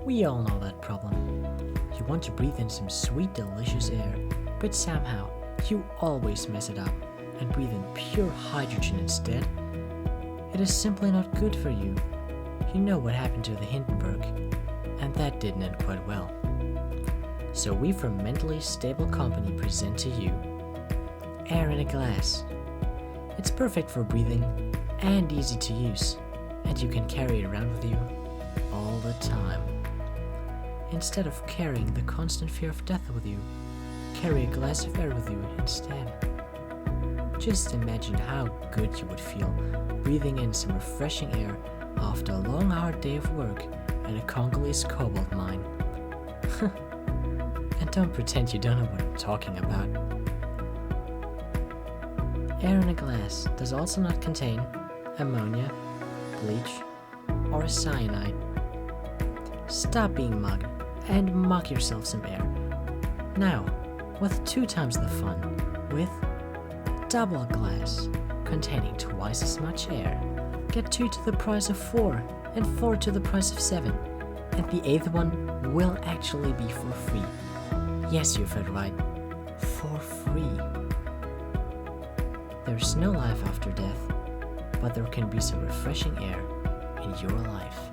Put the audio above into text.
We all know that problem. You want to breathe in some sweet, delicious air, but somehow you always mess it up and breathe in pure hydrogen instead. It is simply not good for you. You know what happened to the Hindenburg, and that didn't end quite well. So we from Mentally.Stable.Company present to you air in a glass. It's perfect for breathing and easy to use, and you can carry it around with you all the time. Instead of carrying the constant fear of death with you, carry a glass of air with you instead. Just imagine how good you would feel breathing in some refreshing air after a long hard day of work at a Congolese cobalt mine. And don't pretend you don't know what I'm talking about. Air in a glass does also not contain ammonia, bleach, or cyanide. Stop being mugged and mock yourself some air. Now, with 2 times the fun, with double glass containing twice as much air. Get 2 to the price of 4 and 4 to the price of 7. And the 8th one will actually be for free. Yes, you've heard right. For free. There's no life after death, but there can be some refreshing air in your life.